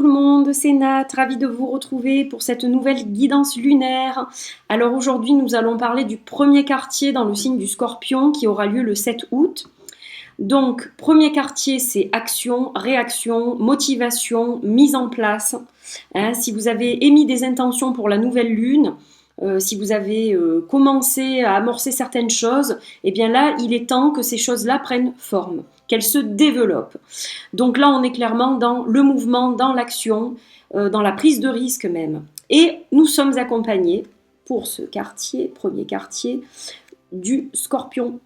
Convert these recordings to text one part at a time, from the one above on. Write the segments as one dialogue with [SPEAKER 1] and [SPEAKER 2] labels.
[SPEAKER 1] le monde, c'est Nat, ravie de vous retrouver pour cette nouvelle guidance lunaire. Alors aujourd'hui nous allons parler du premier quartier dans le signe du Scorpion qui aura lieu le 7 août. Donc premier quartier c'est action, réaction, motivation, mise en place. Si vous avez émis des intentions pour la nouvelle lune, si vous avez commencé à amorcer certaines choses, et bien là, il est temps que ces choses-là prennent forme, qu'elles se développent. Donc là, on est clairement dans le mouvement, dans l'action, dans la prise de risque même. Et nous sommes accompagnés pour ce quartier, premier quartier, du Scorpion.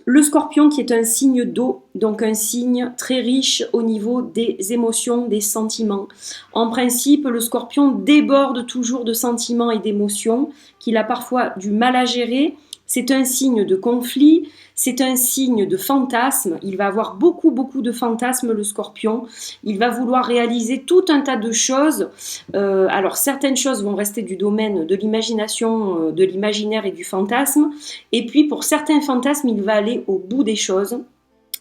[SPEAKER 1] Le Scorpion qui est un signe d'eau, donc un signe très riche au niveau des émotions, des sentiments. En principe, le Scorpion déborde toujours de sentiments et d'émotions qu'il a parfois du mal à gérer. C'est un signe de conflit, c'est un signe de fantasme. Il va avoir beaucoup de fantasmes, le Scorpion. Il va vouloir réaliser tout un tas de choses. Alors, certaines choses vont rester du domaine de l'imagination, de l'imaginaire et du fantasme. Et puis, pour certains fantasmes, il va aller au bout des choses,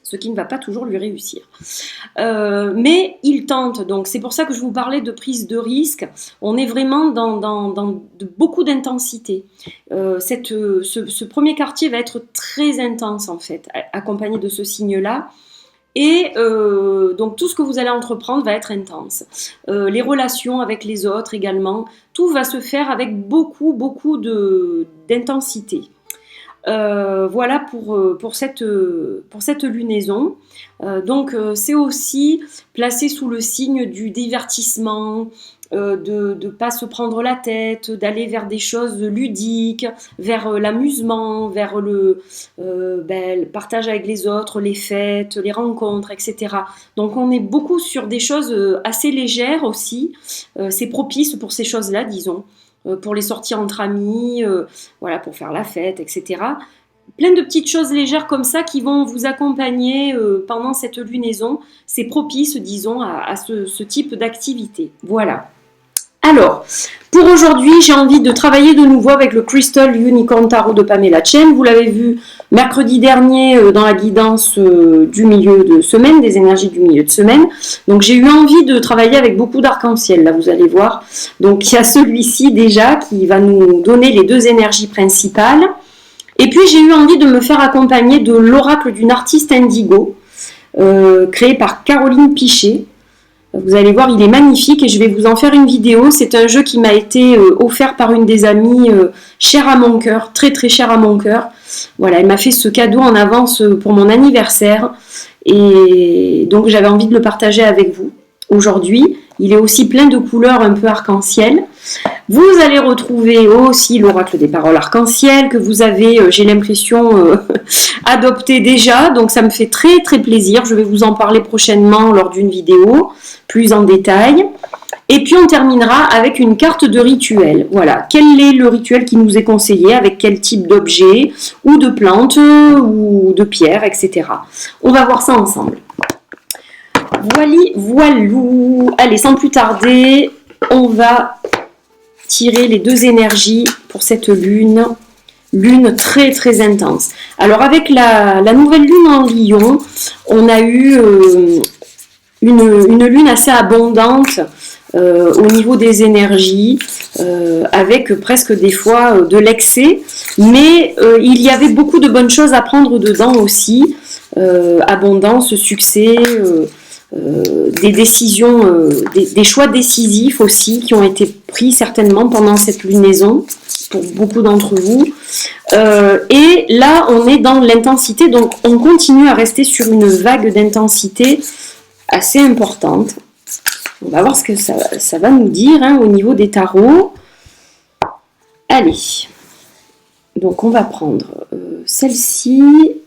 [SPEAKER 1] ce qui ne va pas toujours lui réussir. Mais il tente, donc c'est pour ça que je vous parlais de prise de risque. On est vraiment dans beaucoup d'intensité. Ce premier quartier va être très intense en fait, accompagné de ce signe-là. Et donc tout ce que vous allez entreprendre va être intense. Les relations avec les autres également, tout va se faire avec beaucoup d'intensité. Voilà pour cette lunaison. Donc c'est aussi placé sous le signe du divertissement, de pas se prendre la tête, d'aller vers des choses ludiques, vers l'amusement, vers le partage avec les autres, les fêtes, les rencontres, etc. Donc on est beaucoup sur des choses assez légères aussi. C'est propice pour ces choses-là, disons. Pour les sorties entre amis, voilà, pour faire la fête, etc. Plein de petites choses légères comme ça qui vont vous accompagner pendant cette lunaison. C'est propice, disons, à ce type d'activité. Voilà. Alors, pour aujourd'hui, j'ai envie de travailler de nouveau avec le Crystal Unicorn Tarot de Pamela Chen. Vous l'avez vu mercredi dernier dans la guidance du milieu de semaine, des énergies du milieu de semaine. Donc, j'ai eu envie de travailler avec beaucoup d'arc-en-ciel, là, vous allez voir. Donc, il y a celui-ci déjà qui va nous donner les deux énergies principales. Et puis, j'ai eu envie de me faire accompagner de l'oracle d'une artiste indigo, créé par Caroline Pichet. Vous allez voir, il est magnifique et je vais vous en faire une vidéo. C'est un jeu qui m'a été offert par une des amies chère à mon cœur, très chère à mon cœur. Voilà, elle m'a fait ce cadeau en avance pour mon anniversaire et donc j'avais envie de le partager avec vous aujourd'hui. Il est aussi plein de couleurs un peu arc-en-ciel. Vous allez retrouver aussi l'oracle des paroles arc-en-ciel que vous avez, j'ai l'impression, adopté déjà. Donc ça me fait très plaisir. Je vais vous en parler prochainement lors d'une vidéo, plus en détail. Et puis on terminera avec une carte de rituel. Voilà, quel est le rituel qui nous est conseillé, avec quel type d'objet, ou de plante, ou de pierre, etc. On va voir ça ensemble. Voilou. Allez, sans plus tarder, on va tirer les deux énergies pour cette lune très intense. Alors avec la nouvelle lune en Lion, on a eu une lune assez abondante au niveau des énergies, avec presque des fois de l'excès, mais il y avait beaucoup de bonnes choses à prendre dedans aussi, abondance, succès, des décisions, des choix décisifs aussi qui ont été pris certainement pendant cette lunaison pour beaucoup d'entre vous. Et là, on est dans l'intensité, donc on continue à rester sur une vague d'intensité assez importante. On va voir ce que ça va nous dire au niveau des tarots. Allez, donc on va prendre celle-ci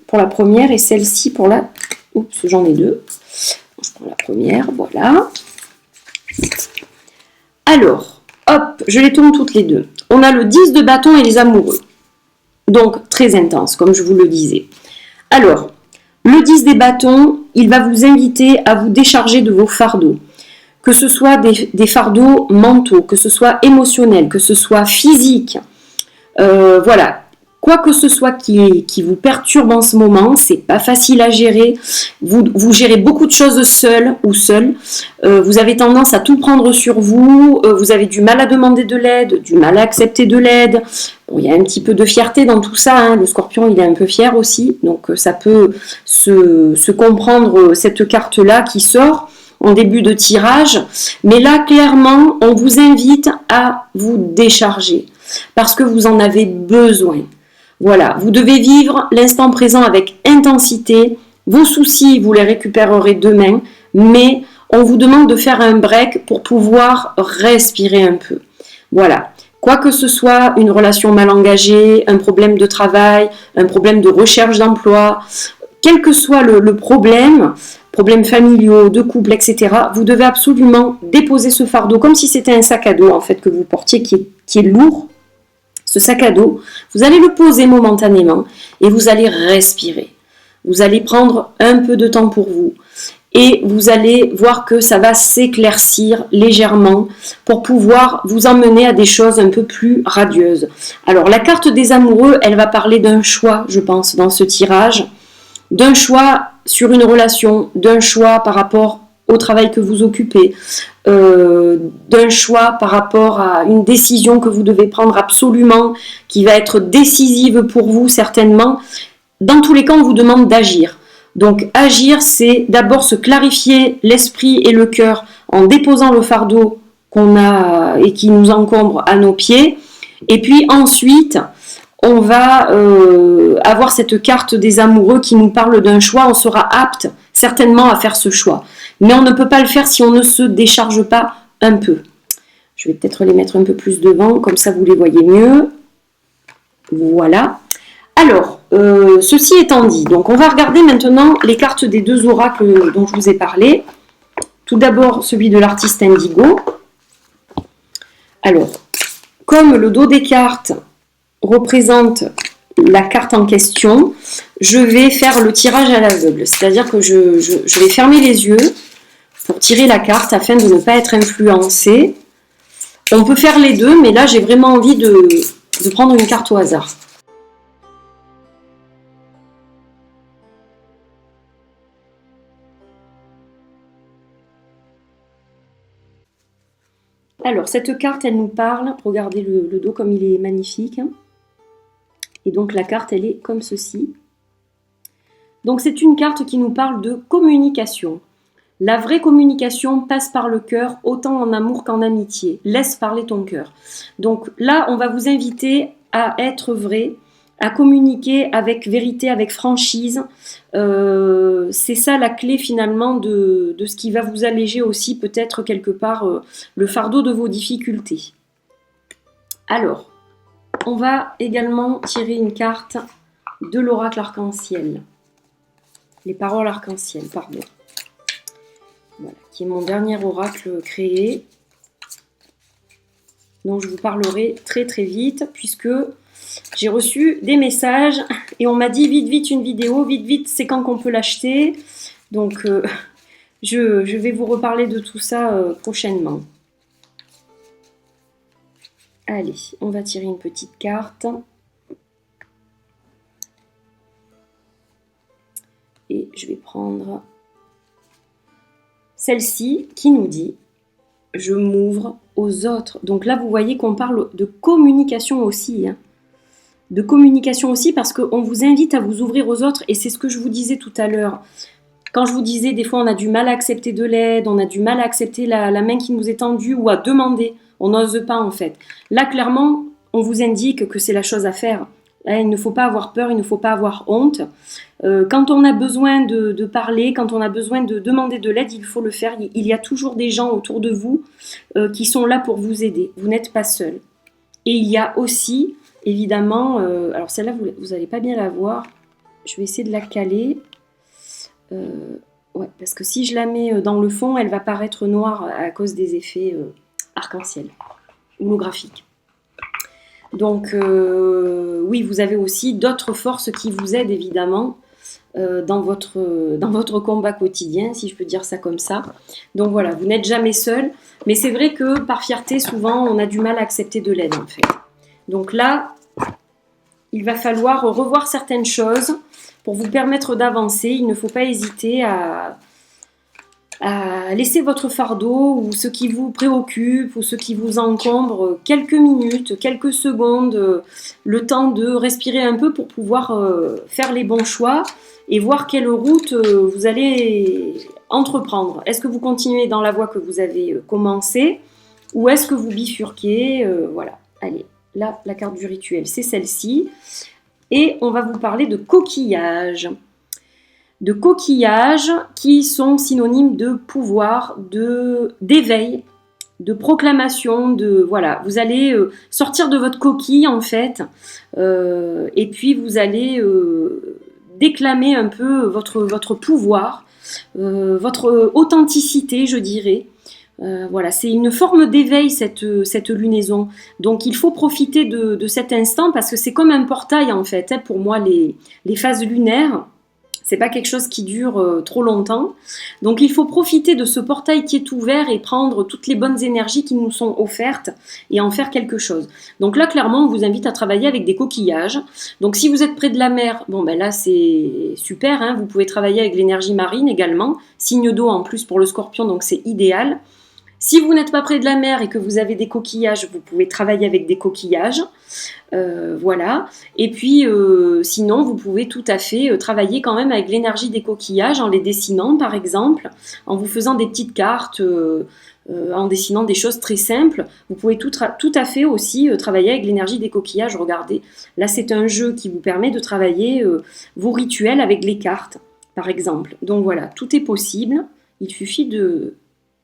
[SPEAKER 1] pour la première et celle-ci pour la... Oups, j'en ai deux. Je prends la première, voilà. Alors, hop, je les tourne toutes les deux. On a le 10 de bâton et les amoureux. Donc, très intense, comme je vous le disais. Alors, le 10 des bâtons, il va vous inviter à vous décharger de vos fardeaux. Que ce soit des fardeaux mentaux, que ce soit émotionnels, que ce soit physiques. Voilà. Quoi que ce soit qui vous perturbe en ce moment, c'est pas facile à gérer. Vous gérez beaucoup de choses seul ou seul. Vous avez tendance à tout prendre sur vous. Vous avez du mal à demander de l'aide, du mal à accepter de l'aide. Bon, il y a un petit peu de fierté dans tout ça, hein. Le scorpion, il est un peu fier aussi. Donc ça peut se comprendre, cette carte-là qui sort en début de tirage. Mais là, clairement, on vous invite à vous décharger parce que vous en avez besoin. Voilà, vous devez vivre l'instant présent avec intensité. Vos soucis, vous les récupérerez demain, mais on vous demande de faire un break pour pouvoir respirer un peu. Voilà, quoi que ce soit, une relation mal engagée, un problème de travail, un problème de recherche d'emploi, quel que soit le problèmes familiaux, de couple, etc., vous devez absolument déposer ce fardeau, comme si c'était un sac à dos en fait que vous portiez qui est lourd. Ce sac à dos, vous allez le poser momentanément et vous allez respirer. Vous allez prendre un peu de temps pour vous et vous allez voir que ça va s'éclaircir légèrement pour pouvoir vous emmener à des choses un peu plus radieuses. Alors la carte des amoureux, elle va parler d'un choix, je pense, dans ce tirage, d'un choix sur une relation, d'un choix par rapport au travail que vous occupez, d'un choix par rapport à une décision que vous devez prendre absolument, qui va être décisive pour vous certainement. Dans tous les cas, on vous demande d'agir. Donc agir, c'est d'abord se clarifier l'esprit et le cœur en déposant le fardeau qu'on a et qui nous encombre à nos pieds. Et puis ensuite, on va avoir cette carte des amoureux qui nous parle d'un choix. On sera apte certainement à faire ce choix. Mais on ne peut pas le faire si on ne se décharge pas un peu. Je vais peut-être les mettre un peu plus devant, comme ça vous les voyez mieux. Voilà. Alors, ceci étant dit, donc on va regarder maintenant les cartes des deux oracles dont je vous ai parlé. Tout d'abord, celui de l'artiste indigo. Alors, comme le dos des cartes représente la carte en question, je vais faire le tirage à l'aveugle. C'est-à-dire que je vais fermer les yeux pour tirer la carte afin de ne pas être influencé. On peut faire les deux, mais là j'ai vraiment envie de prendre une carte au hasard. Alors cette carte, elle nous parle, regardez le dos comme il est magnifique. Et donc la carte, elle est comme ceci. Donc c'est une carte qui nous parle de communication. La vraie communication passe par le cœur, autant en amour qu'en amitié. Laisse parler ton cœur. Donc là, on va vous inviter à être vrai, à communiquer avec vérité, avec franchise. C'est ça la clé finalement de ce qui va vous alléger aussi peut-être quelque part le fardeau de vos difficultés. Alors, on va également tirer une carte de l'oracle arc-en-ciel. Les paroles arc-en-ciel, pardon. Voilà, qui est mon dernier oracle créé, dont je vous parlerai très très vite, puisque j'ai reçu des messages et on m'a dit vite vite une vidéo, vite vite c'est quand qu'on peut l'acheter. Donc je vais vous reparler de tout ça prochainement. Allez, on va tirer une petite carte. Et je vais prendre celle-ci qui nous dit « Je m'ouvre aux autres ». Donc là, vous voyez qu'on parle de communication aussi. Hein. De communication aussi parce qu'on vous invite à vous ouvrir aux autres. Et c'est ce que je vous disais tout à l'heure. Quand je vous disais, des fois, on a du mal à accepter de l'aide, on a du mal à accepter la main qui nous est tendue ou à demander. On n'ose pas en fait. Là, clairement, on vous indique que c'est la chose à faire. Il ne faut pas avoir peur, il ne faut pas avoir honte. Quand on a besoin de parler, quand on a besoin de demander de l'aide, il faut le faire. Il y a toujours des gens autour de vous qui sont là pour vous aider. Vous n'êtes pas seul. Et il y a aussi, évidemment, alors celle-là, vous n'allez pas bien la voir. Je vais essayer de la caler. Ouais, parce que si je la mets dans le fond, elle va paraître noire à cause des effets arc-en-ciel, holographiques. Donc, oui, vous avez aussi d'autres forces qui vous aident, évidemment, dans votre combat quotidien, si je peux dire ça comme ça. Donc voilà, vous n'êtes jamais seul. Mais c'est vrai que par fierté, souvent, on a du mal à accepter de l'aide, en fait. Donc là, il va falloir revoir certaines choses pour vous permettre d'avancer. Il ne faut pas hésiter à laisser votre fardeau ou ce qui vous préoccupe ou ce qui vous encombre quelques minutes, quelques secondes, le temps de respirer un peu pour pouvoir faire les bons choix et voir quelle route vous allez entreprendre. Est-ce que vous continuez dans la voie que vous avez commencée ou est-ce que vous bifurquez? Voilà, allez, là, la carte du rituel, c'est celle-ci. Et on va vous parler de coquillages. De coquillages qui sont synonymes de pouvoir, d'éveil, de proclamation, voilà, vous allez sortir de votre coquille en fait, et puis vous allez déclamer un peu votre pouvoir, votre authenticité, je dirais. Voilà, c'est une forme d'éveil cette lunaison. Donc il faut profiter de cet instant parce que c'est comme un portail en fait. Hein, pour moi, les phases lunaires, c'est pas quelque chose qui dure trop longtemps. Donc il faut profiter de ce portail qui est ouvert et prendre toutes les bonnes énergies qui nous sont offertes et en faire quelque chose. Donc là, clairement, on vous invite à travailler avec des coquillages. Donc si vous êtes près de la mer, bon ben là c'est super, hein, vous pouvez travailler avec l'énergie marine également. Signe d'eau en plus pour le scorpion, donc c'est idéal. Si vous n'êtes pas près de la mer et que vous avez des coquillages, vous pouvez travailler avec des coquillages. Voilà. Et puis, sinon, vous pouvez tout à fait travailler quand même avec l'énergie des coquillages en les dessinant, par exemple, en vous faisant des petites cartes, en dessinant des choses très simples. Vous pouvez tout à fait aussi travailler avec l'énergie des coquillages. Regardez, là, c'est un jeu qui vous permet de travailler vos rituels avec les cartes, par exemple. Donc voilà, tout est possible. Il suffit de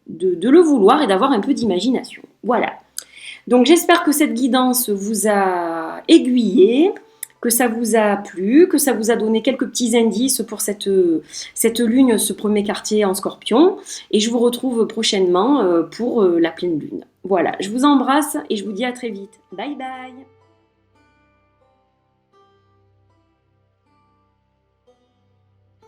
[SPEAKER 1] le vouloir et d'avoir un peu d'imagination. Voilà. Donc j'espère que cette guidance vous a aiguillé, que ça vous a plu, que ça vous a donné quelques petits indices pour cette lune, ce premier quartier en scorpion. Et je vous retrouve prochainement pour la pleine lune. Voilà, je vous embrasse et je vous dis à très vite. Bye bye!